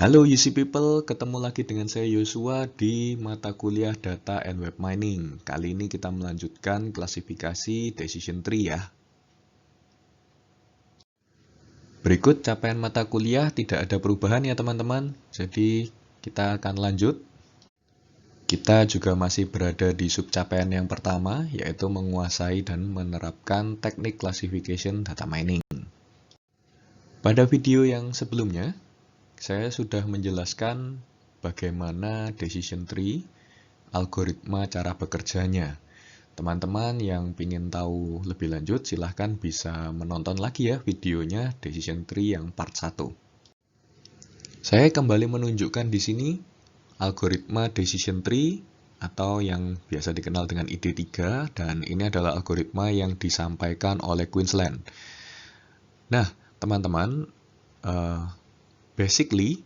Halo UC People, ketemu lagi dengan saya Yosua di mata kuliah Data and Web Mining. Kali ini kita melanjutkan klasifikasi Decision Tree ya. Berikut capaian mata kuliah tidak ada perubahan ya teman-teman. Jadi kita akan lanjut. Kita juga masih berada di subcapaian yang pertama, yaitu menguasai dan menerapkan teknik classification data mining. Pada video yang sebelumnya, saya sudah menjelaskan bagaimana decision tree, algoritma cara bekerjanya. Teman-teman yang ingin tahu lebih lanjut, silahkan bisa menonton lagi ya videonya decision tree yang part 1. Saya kembali menunjukkan di sini algoritma decision tree atau yang biasa dikenal dengan ID3, dan ini adalah algoritma yang disampaikan oleh Queensland. Nah, teman-teman, basically,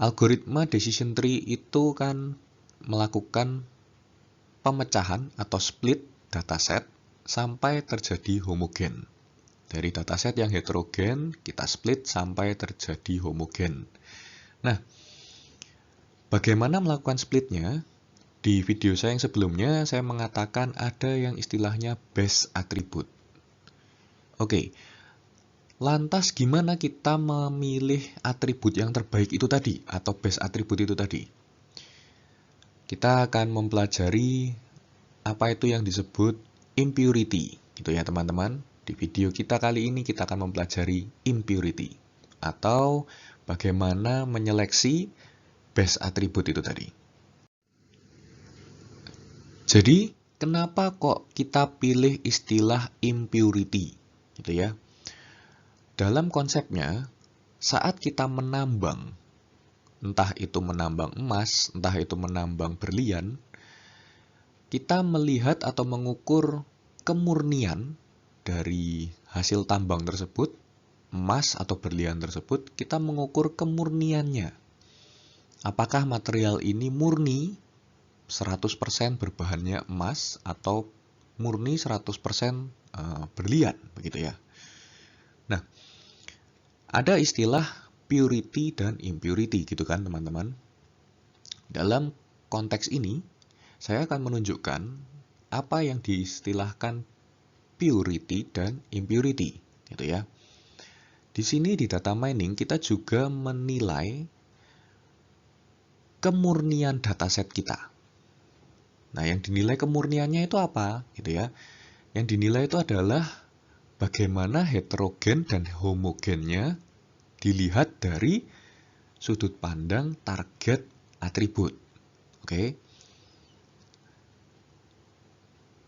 algoritma decision tree itu kan melakukan pemecahan atau split dataset sampai terjadi homogen. Dari dataset yang heterogen, kita split sampai terjadi homogen. Nah, bagaimana melakukan splitnya? Di video saya yang sebelumnya, saya mengatakan ada yang istilahnya base attribute. Oke. Lantas gimana kita memilih atribut yang terbaik itu tadi, atau base atribut itu tadi? Kita akan mempelajari apa itu yang disebut impurity, gitu ya teman-teman. Di video kita kali ini kita akan mempelajari impurity, atau bagaimana menyeleksi base atribut itu tadi. Jadi, kenapa kok kita pilih istilah impurity, gitu ya? Dalam konsepnya, saat kita menambang, entah itu menambang emas, entah itu menambang berlian, kita melihat atau mengukur kemurnian dari hasil tambang tersebut, emas atau berlian tersebut, kita mengukur kemurniannya. Apakah material ini murni 100% berbahannya emas atau murni 100% berlian, begitu ya. Nah, ada istilah purity dan impurity gitu kan teman-teman. Dalam konteks ini, saya akan menunjukkan apa yang diistilahkan purity dan impurity gitu ya. Di sini di data mining kita juga menilai kemurnian dataset kita. Nah, yang dinilai kemurniannya itu apa gitu ya. Yang dinilai itu adalah bagaimana heterogen dan homogennya dilihat dari sudut pandang target atribut. Oke.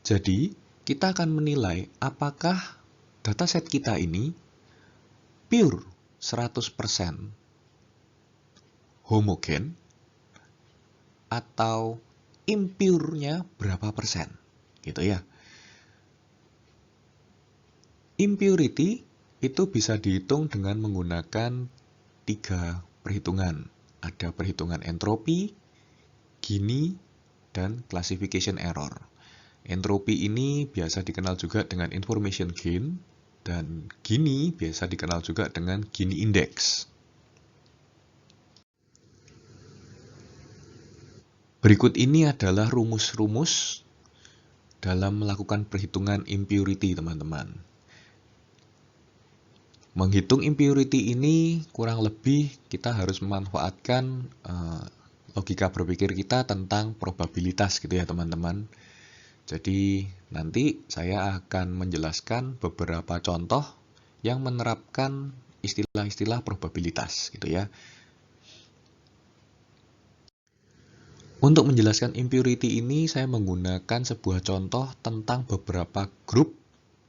Jadi, kita akan menilai apakah dataset kita ini pure 100% homogen atau impure-nya berapa persen. Gitu ya. Impurity itu bisa dihitung dengan menggunakan 3 perhitungan. Ada perhitungan entropi, Gini, dan classification error. Entropi ini biasa dikenal juga dengan information gain, dan Gini biasa dikenal juga dengan Gini index. Berikut ini adalah rumus-rumus dalam melakukan perhitungan impurity, teman-teman. Menghitung impurity ini kurang lebih kita harus memanfaatkan logika berpikir kita tentang probabilitas gitu ya teman-teman. Jadi nanti saya akan menjelaskan beberapa contoh yang menerapkan istilah-istilah probabilitas gitu ya. Untuk menjelaskan impurity ini saya menggunakan sebuah contoh tentang beberapa grup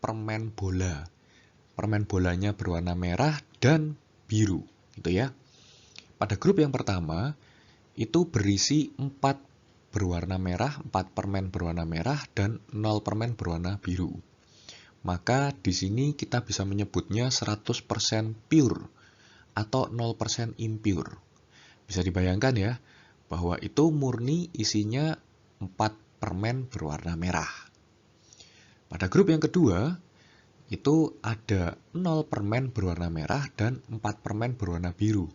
permen bola. Permen bolanya berwarna merah dan biru gitu ya. Pada grup yang pertama itu berisi 4 berwarna merah, 4 permen berwarna merah, dan 0 permen berwarna biru. Maka di sini kita bisa menyebutnya 100% pure atau 0% impure. Bisa dibayangkan ya, bahwa itu murni isinya 4 permen berwarna merah. Pada grup yang kedua, itu ada 0 permen berwarna merah dan 4 permen berwarna biru.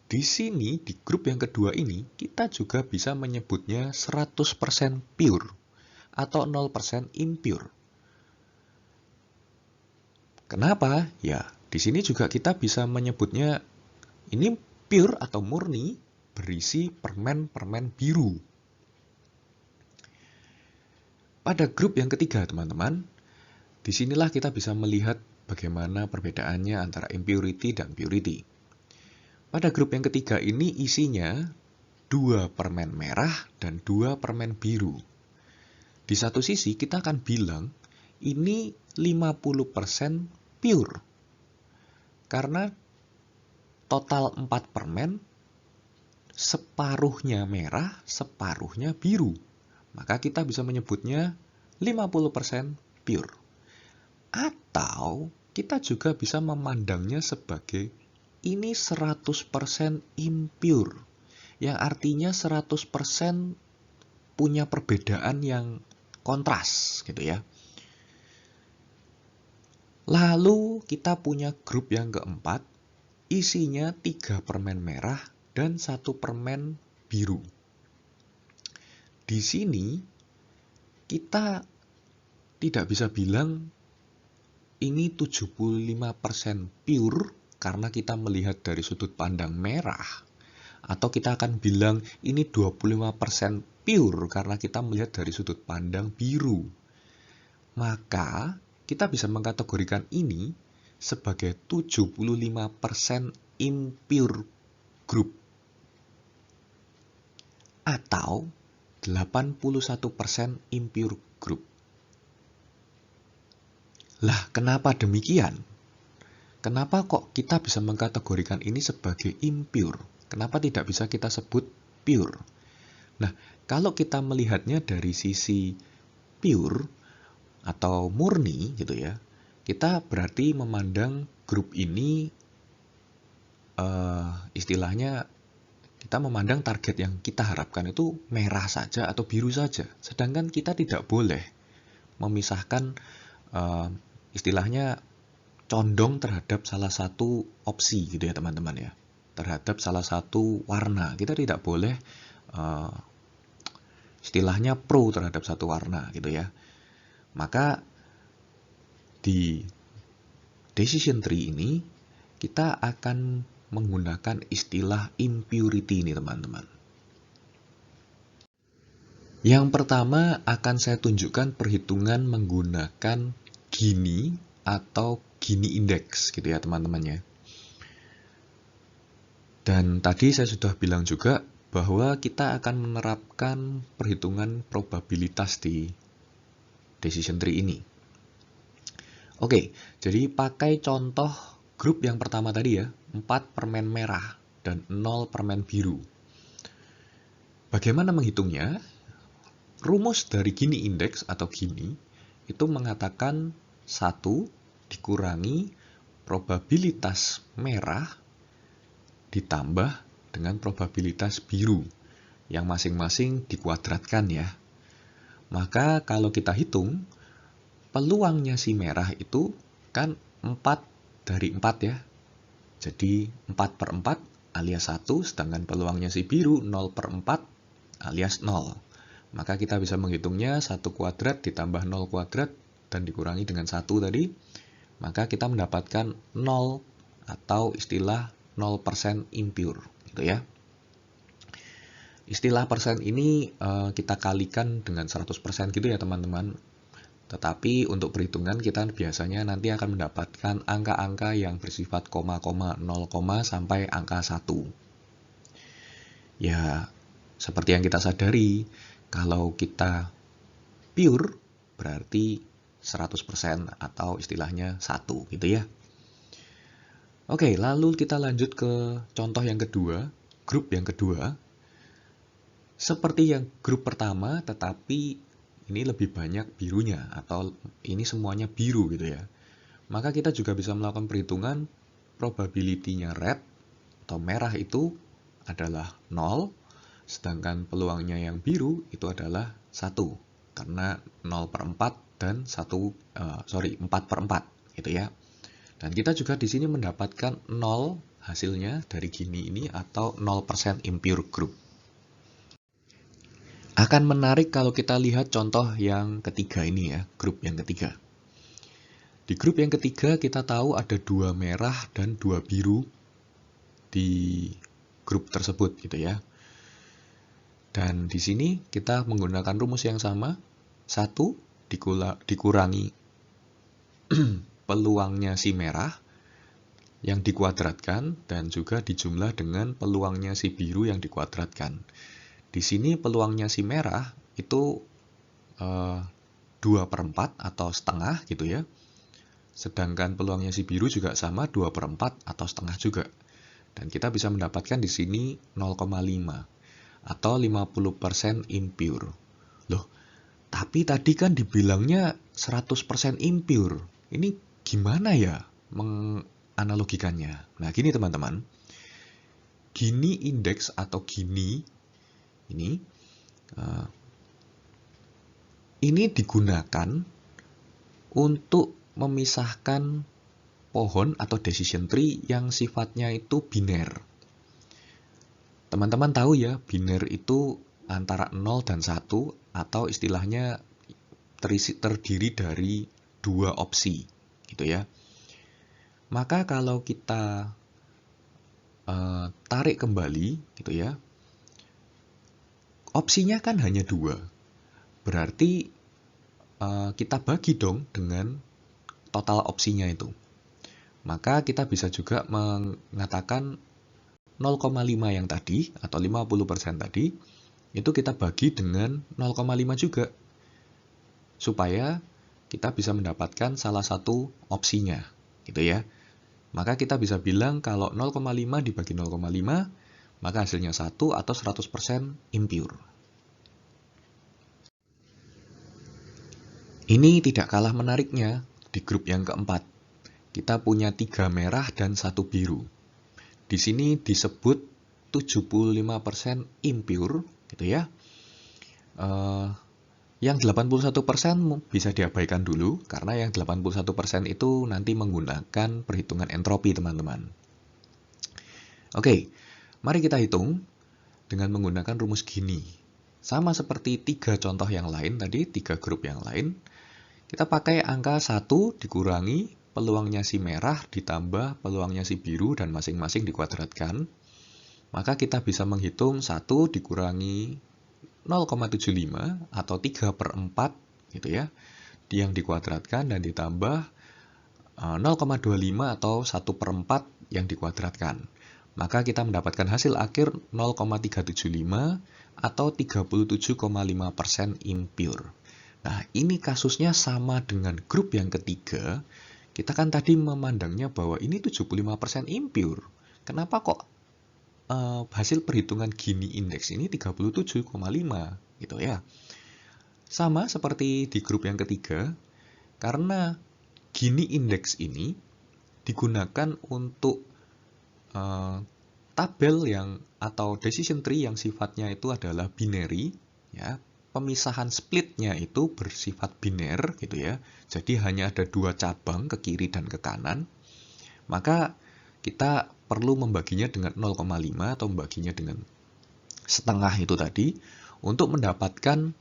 Di sini, di grup yang kedua ini, kita juga bisa menyebutnya 100% pure atau 0% impure. Kenapa? Ya, di sini juga kita bisa menyebutnya ini pure atau murni berisi permen-permen biru. Pada grup yang ketiga, teman-teman, disinilah kita bisa melihat bagaimana perbedaannya antara impurity dan purity. Pada grup yang ketiga ini isinya 2 permen merah dan 2 permen biru. Di satu sisi kita akan bilang ini 50% pure. Karena total 4 permen, separuhnya merah, separuhnya biru. Maka kita bisa menyebutnya 50% pure. Atau kita juga bisa memandangnya sebagai ini 100% impure. Yang artinya 100% punya perbedaan yang kontras gitu ya. Lalu kita punya grup yang keempat, isinya 3 permen merah dan 1 permen biru. Di sini kita tidak bisa bilang ini 75% pure karena kita melihat dari sudut pandang merah. Atau kita akan bilang ini 25% pure karena kita melihat dari sudut pandang biru. Maka kita bisa mengkategorikan ini sebagai 75% impure group atau 81% impure group. Lah, kenapa demikian? Kenapa kok kita bisa mengkategorikan ini sebagai impure? Kenapa tidak bisa kita sebut pure? Nah, kalau kita melihatnya dari sisi pure atau murni gitu ya, kita berarti memandang grup ini istilahnya kita memandang target yang kita harapkan itu merah saja atau biru saja. Sedangkan kita tidak boleh memisahkan istilahnya condong terhadap salah satu opsi gitu ya teman-teman ya. Terhadap salah satu warna. Kita tidak boleh istilahnya pro terhadap satu warna gitu ya. Maka di decision tree ini kita akan menggunakan istilah impurity ini teman-teman. Yang pertama akan saya tunjukkan perhitungan menggunakan Gini atau Gini index gitu ya teman-teman ya. Dan tadi saya sudah bilang juga bahwa kita akan menerapkan perhitungan probabilitas di decision tree ini. Oke, jadi pakai contoh grup yang pertama tadi ya, 4 permen merah dan 0 permen biru. Bagaimana menghitungnya? Rumus dari Gini index atau Gini itu mengatakan 1 dikurangi probabilitas merah ditambah dengan probabilitas biru yang masing-masing dikuadratkan ya. Maka kalau kita hitung, peluangnya si merah itu kan 4 dari 4 ya. Jadi 4/4 alias 1, sedangkan peluangnya si biru 0/4 alias 0. Maka kita bisa menghitungnya 1 kuadrat ditambah 0 kuadrat dan dikurangi dengan 1 tadi. Maka kita mendapatkan 0 atau istilah 0% impure gitu ya. Istilah persen ini kita kalikan dengan 100% gitu ya teman-teman. Tetapi untuk perhitungan kita biasanya nanti akan mendapatkan angka-angka yang bersifat koma, 0, sampai angka 1. Ya, seperti yang kita sadari, kalau kita pure berarti 100% atau istilahnya 1 gitu ya. Oke, lalu kita lanjut ke contoh yang kedua, grup yang kedua. Seperti yang grup pertama, tetapi ini lebih banyak birunya, atau ini semuanya biru gitu ya. Maka kita juga bisa melakukan perhitungan probability-nya red atau merah itu adalah 0, sedangkan peluangnya yang biru itu adalah 1, karena 0/4 dan 4/4 gitu ya. Dan kita juga di sini mendapatkan 0 hasilnya dari gini ini atau 0% impure group. Akan menarik kalau kita lihat contoh yang ketiga ini ya, grup yang ketiga. Di grup yang ketiga kita tahu ada 2 merah dan 2 biru di grup tersebut gitu ya. Dan di sini kita menggunakan rumus yang sama, 1 dikurangi peluangnya si merah yang dikuadratkan dan juga dijumlah dengan peluangnya si biru yang dikuadratkan. Di sini peluangnya si merah itu 2/4 atau setengah gitu ya. Sedangkan peluangnya si biru juga sama 2/4 atau setengah juga. Dan kita bisa mendapatkan di sini 0,5 atau 50% impure. Loh, tapi tadi kan dibilangnya 100% impure. Ini gimana ya menganalogikannya? Nah, gini teman-teman. Gini indeks atau Gini ini digunakan untuk memisahkan pohon atau decision tree yang sifatnya itu biner. Teman-teman tahu ya, biner itu antara 0 dan 1 atau istilahnya terdiri dari 2 opsi gitu ya. Maka kalau kita tarik kembali gitu ya, opsinya kan hanya 2. Berarti kita bagi dong dengan total opsinya itu. Maka kita bisa juga mengatakan 0,5 yang tadi atau 50% tadi itu kita bagi dengan 0,5 juga supaya kita bisa mendapatkan salah satu opsinya gitu ya. Maka kita bisa bilang kalau 0,5 dibagi 0,5 maka hasilnya 1 atau 100% impure. Ini tidak kalah menariknya di grup yang keempat. Kita punya 3 merah dan 1 biru. Di sini disebut 75% impure, gitu ya. Yang 81% bisa diabaikan dulu, karena yang 81% itu nanti menggunakan perhitungan entropi, teman-teman. Oke, mari kita hitung dengan menggunakan rumus Gini. Sama seperti 3 contoh yang lain tadi, 3 grup yang lain. Kita pakai angka 1 dikurangi peluangnya si merah ditambah peluangnya si biru dan masing-masing dikuadratkan. Maka kita bisa menghitung 1 dikurangi 0,75 atau 3/4 gitu ya. Yang dikuadratkan dan ditambah 0,25 atau 1/4 yang dikuadratkan. Maka kita mendapatkan hasil akhir 0,375 atau 37,5% impure. Nah, ini kasusnya sama dengan grup yang ketiga. Kita kan tadi memandangnya bahwa ini 75% impure. Kenapa kok hasil perhitungan Gini indeks ini 37,5 gitu ya? Sama seperti di grup yang ketiga, karena Gini indeks ini digunakan untuk tabel yang atau decision tree yang sifatnya itu adalah binary ya. Pemisahan splitnya itu bersifat biner gitu ya. Jadi hanya ada 2 cabang ke kiri dan ke kanan. Maka kita perlu membaginya dengan 0,5 atau membaginya dengan setengah itu tadi untuk mendapatkan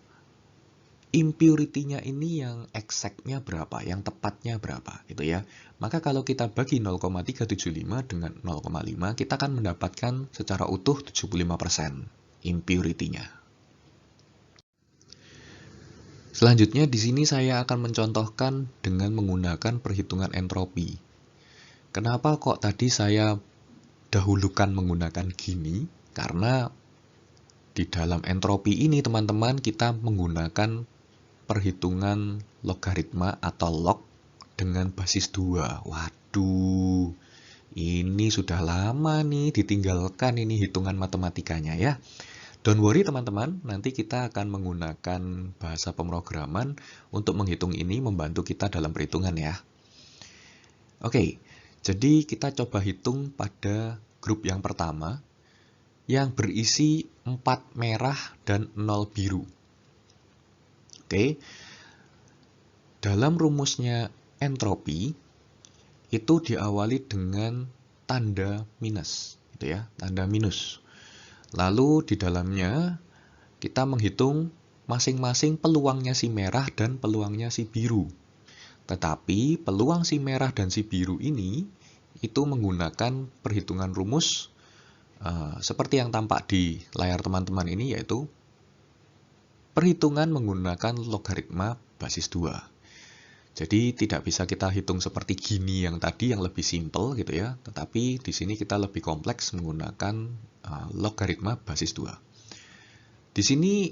impurity-nya ini yang exact-nya berapa, yang tepatnya berapa gitu ya. Maka kalau kita bagi 0,375 dengan 0,5, kita akan mendapatkan secara utuh 75% impurity-nya. Selanjutnya di sini saya akan mencontohkan dengan menggunakan perhitungan entropi. Kenapa kok tadi saya dahulukan menggunakan Gini? Karena di dalam entropi ini teman-teman kita menggunakan perhitungan logaritma atau log dengan basis 2. Waduh, ini sudah lama nih ditinggalkan ini hitungan matematikanya ya. Don't worry teman-teman, nanti kita akan menggunakan bahasa pemrograman untuk menghitung ini membantu kita dalam perhitungan ya. Oke, jadi kita coba hitung pada grup yang pertama yang berisi 4 merah dan 0 biru. Oke, dalam rumusnya entropi, itu diawali dengan tanda minus, gitu ya, tanda minus. Lalu di dalamnya kita menghitung masing-masing peluangnya si merah dan peluangnya si biru. Tetapi peluang si merah dan si biru ini itu menggunakan perhitungan rumus seperti yang tampak di layar teman-teman ini, yaitu perhitungan menggunakan logaritma basis 2. Jadi tidak bisa kita hitung seperti gini yang tadi yang lebih simple gitu ya, tetapi di sini kita lebih kompleks menggunakan logaritma basis 2. Di sini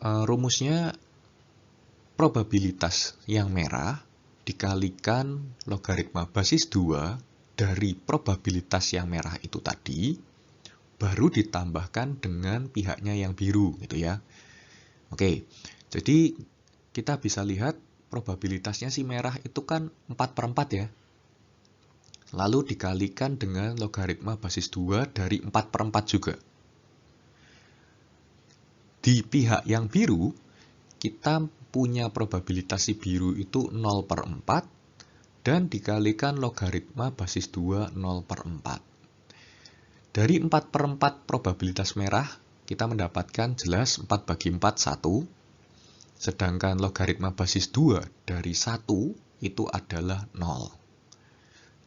rumusnya probabilitas yang merah dikalikan logaritma basis 2 dari probabilitas yang merah itu tadi, baru ditambahkan dengan pihaknya yang biru gitu ya. Oke, jadi kita bisa lihat probabilitasnya si merah itu kan 4/4 ya. Lalu dikalikan dengan logaritma basis 2 dari 4/4 juga. Di pihak yang biru, kita punya probabilitas si biru itu 0/4 dan dikalikan logaritma basis 2 0/4. Dari 4/4 probabilitas merah, kita mendapatkan jelas 4/4 1. Sedangkan logaritma basis 2 dari 1 itu adalah 0.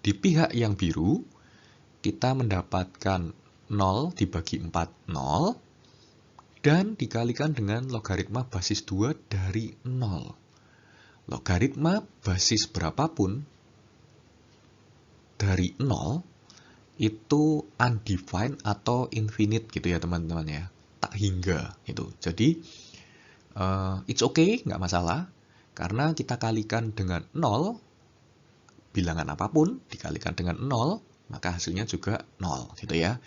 Di pihak yang biru, kita mendapatkan 0 dibagi 4, 0. Dan dikalikan dengan logaritma basis 2 dari 0. Logaritma basis berapapun dari 0 itu undefined atau infinite gitu ya teman-teman ya. Tak hingga gitu. Jadi it's okay, nggak masalah, karena kita kalikan dengan 0, bilangan apapun dikalikan dengan 0, maka hasilnya juga 0, gitu ya.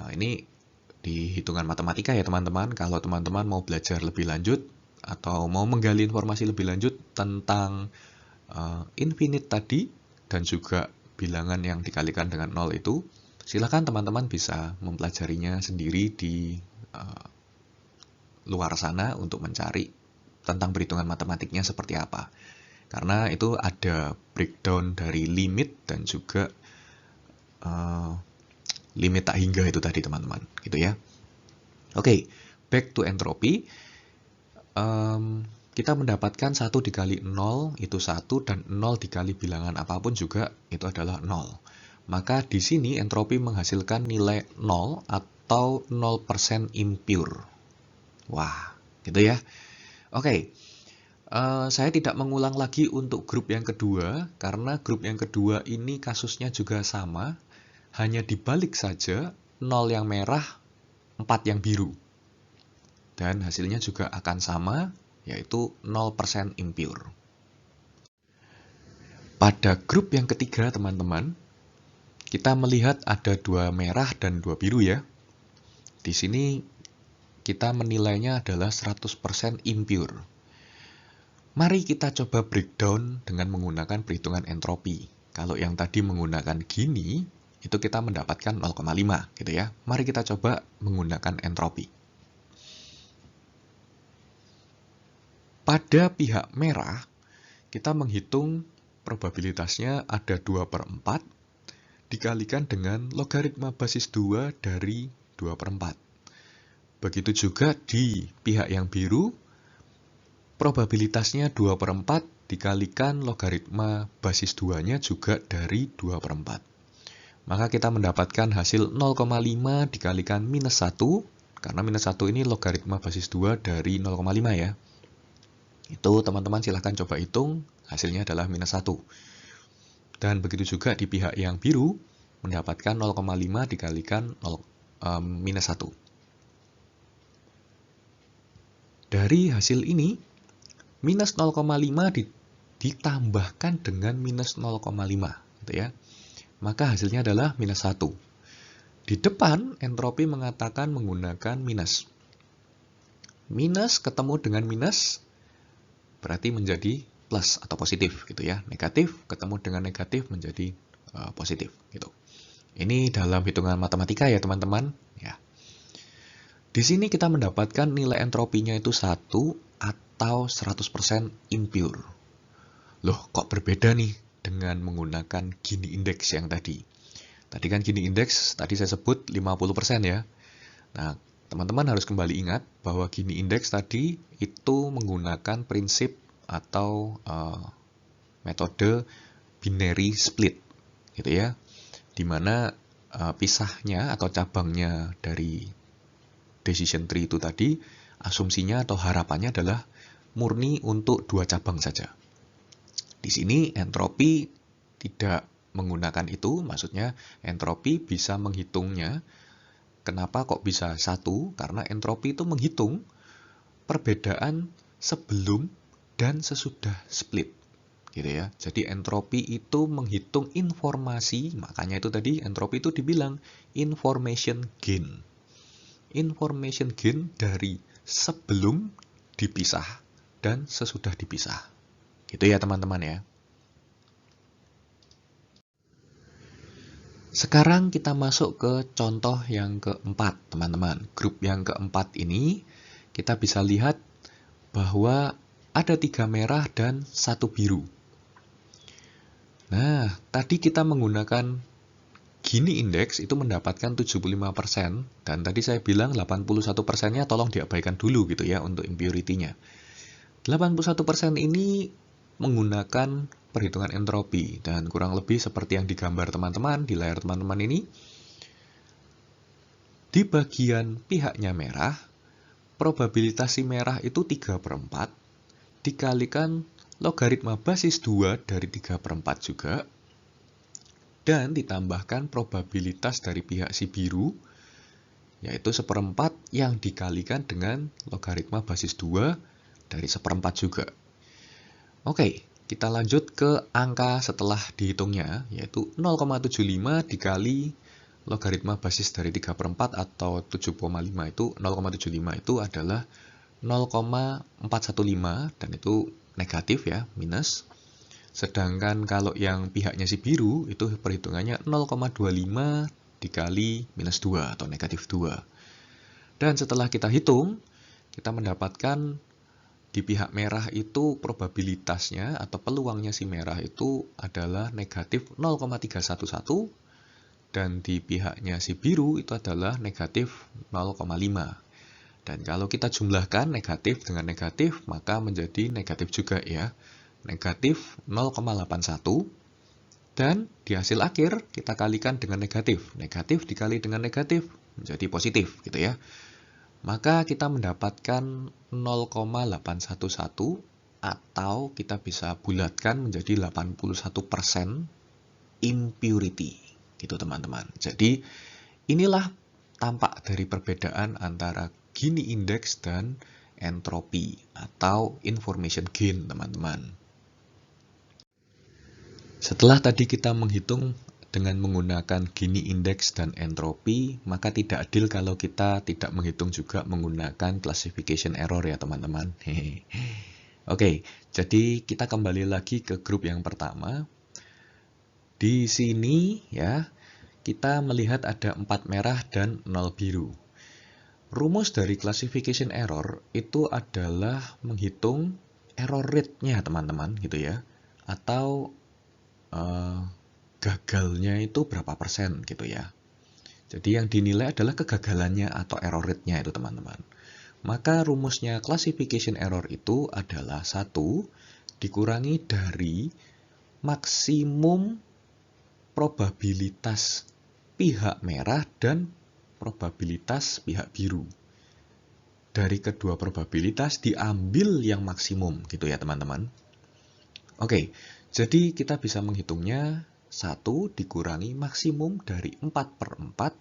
Ini di hitungan matematika ya teman-teman. Kalau teman-teman mau belajar lebih lanjut, atau mau menggali informasi lebih lanjut tentang infinite tadi, dan juga bilangan yang dikalikan dengan 0 itu, silakan teman-teman bisa mempelajarinya sendiri di luar sana untuk mencari tentang perhitungan matematiknya seperti apa. Karena itu ada breakdown dari limit dan juga limit tak hingga itu tadi teman-teman, gitu ya. Oke, back to entropy. Kita mendapatkan 1 dikali 0 itu 1 dan 0 dikali bilangan apapun juga itu adalah 0. Maka di sini entropi menghasilkan nilai 0 atau 0% impure. Wah, gitu ya. Oke, saya tidak mengulang lagi untuk grup yang kedua, karena grup yang kedua ini kasusnya juga sama, hanya dibalik saja 0 yang merah, 4 yang biru. Dan hasilnya juga akan sama, yaitu 0% impure. Pada grup yang ketiga, teman-teman, kita melihat ada 2 merah dan 2 biru ya. Di sini kita menilainya adalah 100% impure. Mari kita coba breakdown dengan menggunakan perhitungan entropi. Kalau yang tadi menggunakan gini, itu kita mendapatkan 0,5 gitu ya. Mari kita coba menggunakan entropi. Pada pihak merah, kita menghitung probabilitasnya ada 2/4 dikalikan dengan logaritma basis 2 dari 2/4. Begitu juga di pihak yang biru, probabilitasnya 2/4 dikalikan logaritma basis 2-nya juga dari 2/4. Maka kita mendapatkan hasil 0,5 dikalikan minus 1, karena minus 1 ini logaritma basis 2 dari 0,5 ya. Itu teman-teman silahkan coba hitung, hasilnya adalah minus 1. Dan begitu juga di pihak yang biru, mendapatkan 0,5 dikalikan minus 1. Dari hasil ini, minus 0,5 ditambahkan dengan minus 0,5, gitu ya. Maka hasilnya adalah minus 1. Di depan, entropi mengatakan menggunakan minus. Minus ketemu dengan minus, berarti menjadi plus atau positif, gitu ya. Negatif ketemu dengan negatif menjadi positif, gitu. Ini dalam hitungan matematika ya, teman-teman. Ya. Di sini kita mendapatkan nilai entropinya itu 1 atau 100% impure. Loh, kok berbeda nih? dengan menggunakan Gini Index yang tadi. Tadi kan Gini Index, tadi saya sebut 50% ya. Nah, teman-teman harus kembali ingat bahwa Gini Index tadi itu menggunakan prinsip atau metode binary split, gitu ya. Dimana pisahnya atau cabangnya dari decision tree itu tadi, asumsinya atau harapannya adalah murni untuk 2 cabang saja. Di sini entropi tidak menggunakan itu, maksudnya entropi bisa menghitungnya. Kenapa kok bisa 1? Karena entropi itu menghitung perbedaan sebelum dan sesudah split, gitu ya. Jadi entropi itu menghitung informasi, makanya itu tadi entropi itu dibilang information gain. Information gain dari sebelum dipisah dan sesudah dipisah. Gitu ya teman-teman ya. Sekarang kita masuk ke contoh yang keempat, teman-teman. Grup yang keempat ini kita bisa lihat bahwa ada 3 merah dan 1 biru. Nah, tadi kita menggunakan Gini Index itu mendapatkan 75%, dan tadi saya bilang 81%-nya tolong diabaikan dulu gitu ya untuk impurity-nya. 81% ini menggunakan perhitungan entropi, dan kurang lebih seperti yang digambar teman-teman di layar teman-teman ini. Di bagian pihaknya merah, probabilitas si merah itu 3/4 dikalikan logaritma basis 2 dari 3/4 juga, dan ditambahkan probabilitas dari pihak si biru, yaitu 1/4 yang dikalikan dengan logaritma basis 2 dari 1/4 juga. Oke, kita lanjut ke angka setelah dihitungnya, yaitu 0,75 dikali logaritma basis dari 3/4 atau 7,5 itu 0,75 itu adalah 0,415 dan itu negatif ya, minus. Sedangkan kalau yang pihaknya si biru itu perhitungannya 0,25 dikali minus 2 atau negatif 2. Dan setelah kita hitung, kita mendapatkan di pihak merah itu probabilitasnya atau peluangnya si merah itu adalah negatif 0,311 dan di pihaknya si biru itu adalah negatif 0,5. Dan kalau kita jumlahkan negatif dengan negatif, maka menjadi negatif juga ya. Negatif 0,81 dan di hasil akhir kita kalikan dengan negatif. Negatif dikali dengan negatif menjadi positif gitu ya. Maka kita mendapatkan 0,811 atau kita bisa bulatkan menjadi 81% impurity gitu teman-teman. Jadi inilah tampak dari perbedaan antara Gini Index dan entropi atau information gain teman-teman. Setelah tadi kita menghitung dengan menggunakan Gini Index dan entropi, maka tidak adil kalau kita tidak menghitung juga menggunakan classification error ya teman-teman. Oke, jadi kita kembali lagi ke grup yang pertama. Di sini ya, kita melihat ada 4 merah dan 0 biru. Rumus dari classification error itu adalah menghitung error rate-nya teman-teman gitu ya, atau gagalnya itu berapa persen gitu ya. Jadi yang dinilai adalah kegagalannya atau error rate-nya itu teman-teman. Maka rumusnya classification error itu adalah 1 dikurangi dari maksimum probabilitas pihak merah dan probabilitas pihak biru. Dari kedua probabilitas diambil yang maksimum gitu ya teman-teman. Oke, jadi kita bisa menghitungnya 1 dikurangi maksimum dari 4/4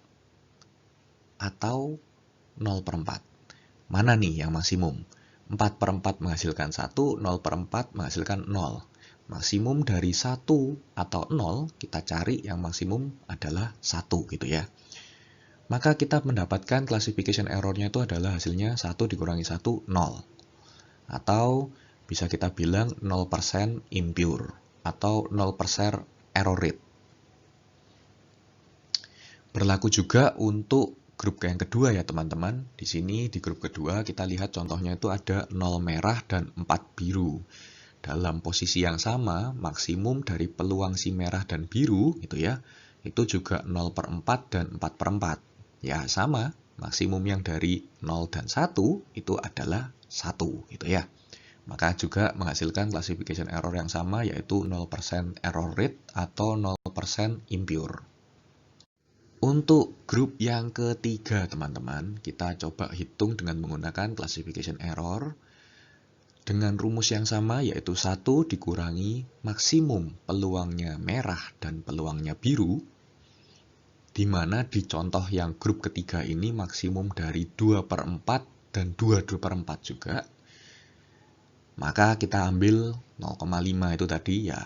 atau 0/4. Mana nih yang maksimum? 4/4 menghasilkan 1, 0/4 menghasilkan 0. Maksimum dari 1 atau 0 kita cari yang maksimum adalah 1 gitu ya. Maka kita mendapatkan classification error-nya itu adalah hasilnya 1 dikurangi 1, 0. Atau bisa kita bilang 0% impure atau 0% error rate. Berlaku juga untuk grup yang kedua ya teman-teman. Di sini di grup kedua kita lihat contohnya itu ada 0 merah dan 4 biru. dalam posisi yang sama, maksimum dari peluang si merah dan biru gitu ya, itu juga 0/4 dan 4/4. Ya sama, maksimum yang dari 0 dan 1 itu adalah 1 gitu ya. Maka juga menghasilkan classification error yang sama, yaitu 0% error rate atau 0% impure. Untuk grup yang ketiga teman-teman, kita coba hitung dengan menggunakan classification error dengan rumus yang sama, yaitu 1 dikurangi maksimum peluangnya merah dan peluangnya biru, di mana di contoh yang grup ketiga ini maksimum dari 2/4 dan 2/4 juga. Maka kita ambil 0,5 itu tadi ya,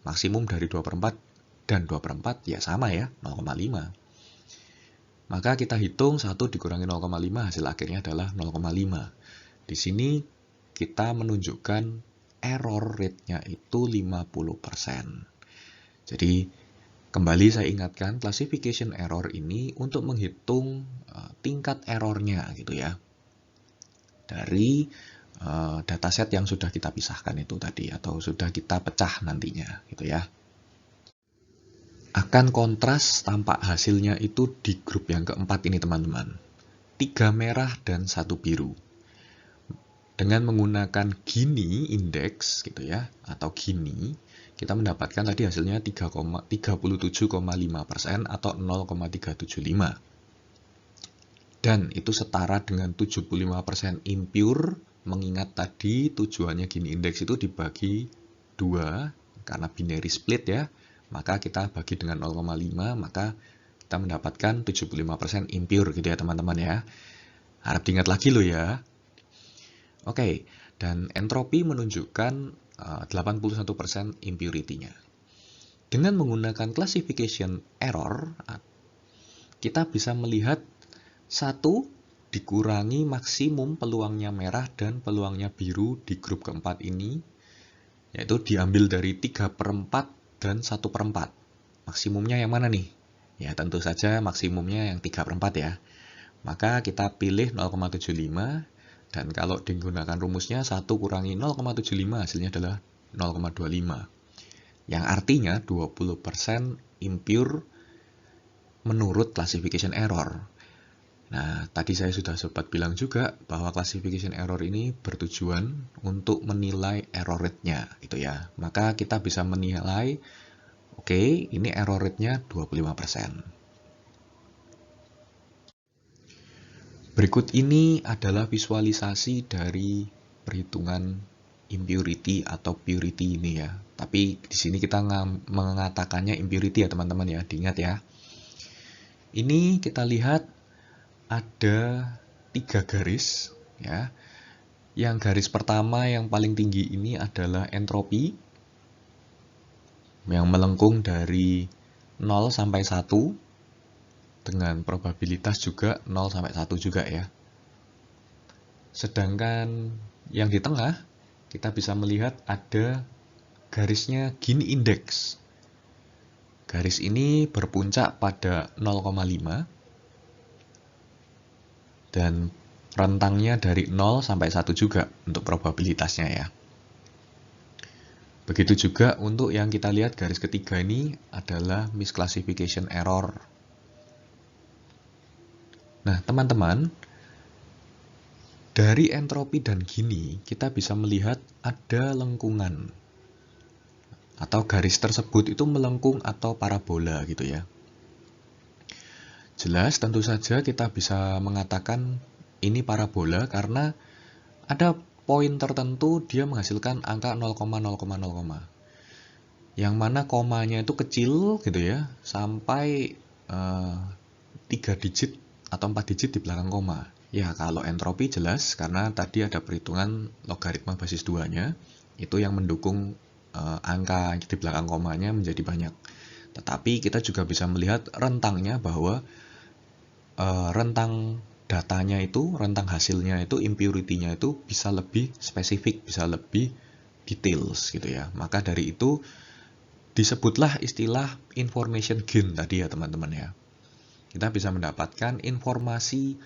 maksimum dari 2/4 dan 2/4 ya sama ya, 0,5. Maka kita hitung 1 dikurangi 0,5, hasil akhirnya adalah 0,5. Di sini kita menunjukkan error rate-nya itu 50%. Jadi kembali saya ingatkan, classification error ini untuk menghitung tingkat errornya gitu ya, dari dataset yang sudah kita pisahkan itu tadi, atau sudah kita pecah nantinya gitu ya. Akan kontras tampak hasilnya itu di grup yang keempat ini teman-teman. 3 merah dan 1 biru. Dengan menggunakan Gini index gitu ya, atau Gini, kita mendapatkan tadi hasilnya 37,5% atau 0,375. Dan itu setara dengan 75% impure, mengingat tadi tujuannya Gini index itu dibagi 2 karena binary split ya, maka kita bagi dengan 0,5, maka kita mendapatkan 75% impure gitu ya teman-teman ya. Harap diingat lagi loh ya. Oke, dan entropi menunjukkan 81% impurity-nya. Dengan menggunakan classification error, kita bisa melihat 1 dikurangi maksimum peluangnya merah dan peluangnya biru di grup keempat ini, yaitu diambil dari 3/4 dan 1/4. Maksimumnya yang mana nih? Ya tentu saja maksimumnya yang 3/4 ya. Maka kita pilih 0,75, dan kalau digunakan rumusnya 1 kurangi 0,75 hasilnya adalah 0,25. Yang artinya 20% impure menurut classification error. Nah, tadi saya sudah sempat bilang juga bahwa classification error ini bertujuan untuk menilai error rate-nya gitu ya. Maka kita bisa menilai, oke, ini error rate-nya 25%. Berikut ini adalah visualisasi dari perhitungan impurity atau purity ini ya. Tapi di sini kita mengatakannya impurity ya teman-teman ya, diingat ya. Ini kita lihat ada 3 garis ya. Yang garis pertama yang paling tinggi ini adalah entropi yang melengkung dari 0 sampai 1 dengan probabilitas juga 0 sampai 1 juga ya. Sedangkan yang di tengah kita bisa melihat ada garisnya Gini index. Garis ini berpuncak pada 0,5 dan rentangnya dari 0 sampai 1 juga untuk probabilitasnya ya. Begitu juga untuk yang kita lihat garis ketiga ini adalah misclassification error. Nah, teman-teman, dari entropi dan Gini kita bisa melihat ada lengkungan atau garis tersebut itu melengkung atau parabola gitu ya. Jelas tentu saja kita bisa mengatakan ini parabola karena ada poin tertentu dia menghasilkan angka 0,0,0, yang mana komanya itu kecil gitu ya, sampai 3 digit atau 4 digit di belakang koma. Ya kalau entropi jelas karena tadi ada perhitungan logaritma basis 2-nya, itu yang mendukung angka di belakang komanya menjadi banyak. Tetapi kita juga bisa melihat rentangnya bahwa rentang datanya itu, rentang hasilnya itu, impurity-nya itu bisa lebih spesifik, bisa lebih details gitu ya. Maka dari itu disebutlah istilah information gain tadi ya teman-teman ya. Kita bisa mendapatkan informasi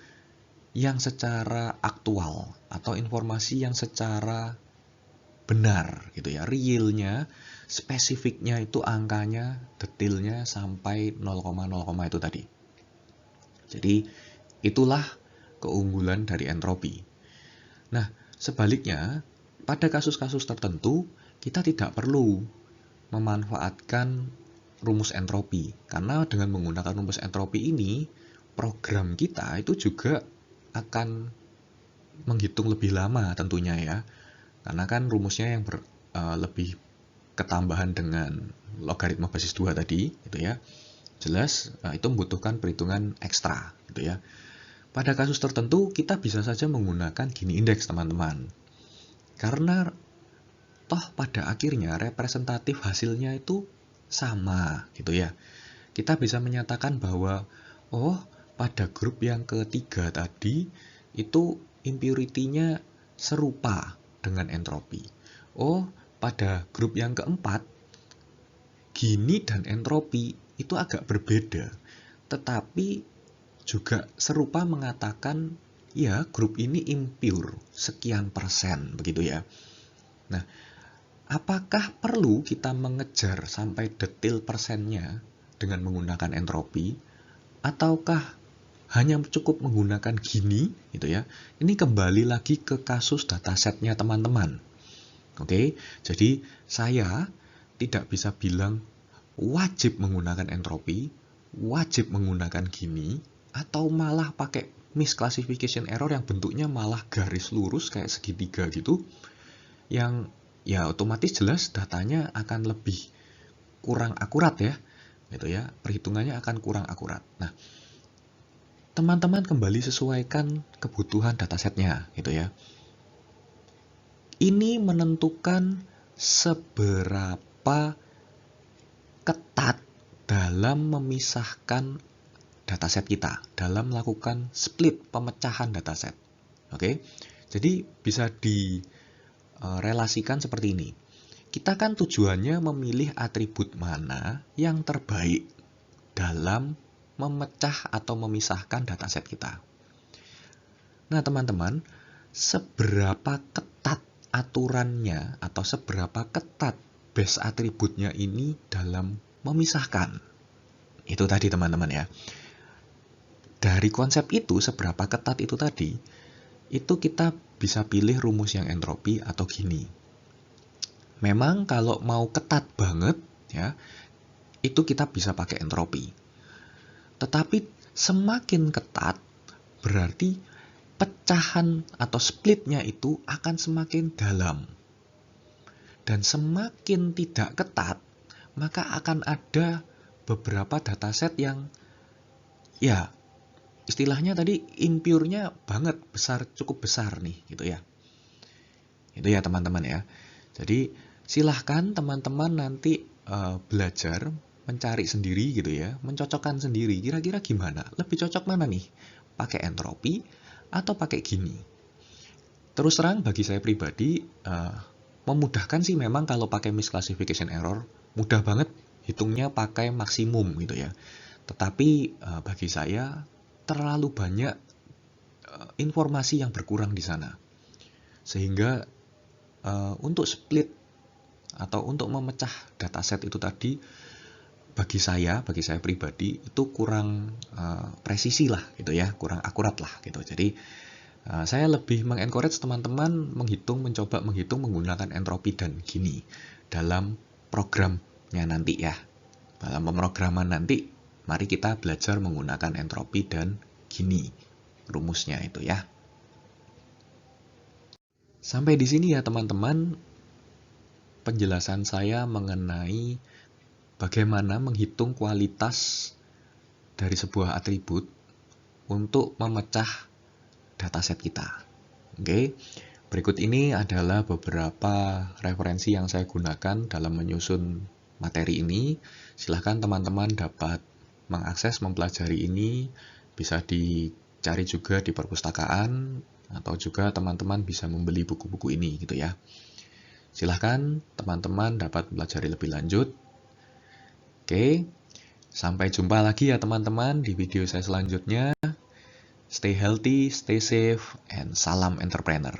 yang secara aktual atau informasi yang secara benar gitu ya, realnya, spesifiknya itu angkanya, detailnya sampai 0,0, itu tadi. Jadi itulah keunggulan dari entropi. Nah, sebaliknya, pada kasus-kasus tertentu, kita tidak perlu memanfaatkan rumus entropi. Karena dengan menggunakan rumus entropi ini, program kita itu juga akan menghitung lebih lama tentunya ya. Karena kan rumusnya yang lebih ketambahan dengan logaritma basis 2 tadi, gitu ya. Jelas itu membutuhkan perhitungan ekstra, gitu ya. Pada kasus tertentu, kita bisa saja menggunakan Gini indeks, teman-teman. Karena toh pada akhirnya representatif hasilnya itu sama, gitu ya. Kita bisa menyatakan bahwa, oh, pada grup yang ketiga tadi, itu impurity-nya serupa dengan entropi. Oh, pada grup yang keempat, Gini dan entropi itu agak berbeda. Tetapi juga serupa mengatakan, ya grup ini impure, sekian persen, begitu ya. Nah, apakah perlu kita mengejar sampai detail persennya dengan menggunakan entropi, ataukah hanya cukup menggunakan Gini, gitu ya? Ini kembali lagi ke kasus datasetnya teman-teman. Oke, jadi saya tidak bisa bilang wajib menggunakan entropi, wajib menggunakan Gini, atau malah pakai misclassification error yang bentuknya malah garis lurus kayak segitiga gitu, yang ya otomatis jelas datanya akan lebih kurang akurat ya, gitu ya, perhitungannya akan kurang akurat. Nah, teman-teman kembali sesuaikan kebutuhan datasetnya, gitu ya. Ini menentukan seberapa ketat dalam memisahkan dataset kita, dalam melakukan split, pemecahan dataset. Oke, jadi bisa direlasikan seperti ini. Kita kan tujuannya memilih atribut mana yang terbaik dalam memecah atau memisahkan dataset kita. Nah, teman-teman, seberapa ketat aturannya atau seberapa ketat base atributnya ini dalam memisahkan? Itu tadi, teman-teman ya. Dari konsep itu, seberapa ketat itu tadi, itu kita bisa pilih rumus yang entropi atau Gini. Memang kalau mau ketat banget, ya, itu kita bisa pakai entropi. Tetapi semakin ketat, berarti pecahan atau splitnya itu akan semakin dalam. Dan semakin tidak ketat, maka akan ada beberapa dataset yang, ya, istilahnya tadi impure-nya banget, besar, cukup besar nih, gitu ya. Itu ya teman-teman ya. Jadi silahkan teman-teman nanti belajar mencari sendiri gitu ya, mencocokkan sendiri. Kira-kira gimana? Lebih cocok mana nih? Pakai entropi atau pakai Gini? Terus terang bagi saya pribadi memudahkan sih memang kalau pakai misclassification error, mudah banget hitungnya pakai maksimum gitu ya. Tetapi bagi saya terlalu banyak informasi yang berkurang di sana. Sehingga untuk split atau untuk memecah dataset itu tadi bagi saya pribadi itu kurang presisi lah gitu ya, kurang akurat lah gitu. Jadi saya lebih mengencourage teman-teman mencoba menghitung menggunakan entropi dan Gini dalam programnya nanti ya. Dalam pemrograman nanti, mari kita belajar menggunakan entropi dan Gini rumusnya itu ya. Sampai di sini ya teman-teman penjelasan saya mengenai bagaimana menghitung kualitas dari sebuah atribut untuk memecah dataset kita. Oke, berikut ini adalah beberapa referensi yang saya gunakan dalam menyusun materi ini. Silahkan teman-teman dapat mengakses, mempelajari ini, bisa dicari juga di perpustakaan, atau juga teman-teman bisa membeli buku-buku ini gitu ya. Silahkan teman-teman dapat belajar lebih lanjut. Oke, sampai jumpa lagi ya teman-teman di video saya selanjutnya. Stay healthy, stay safe, and salam entrepreneur.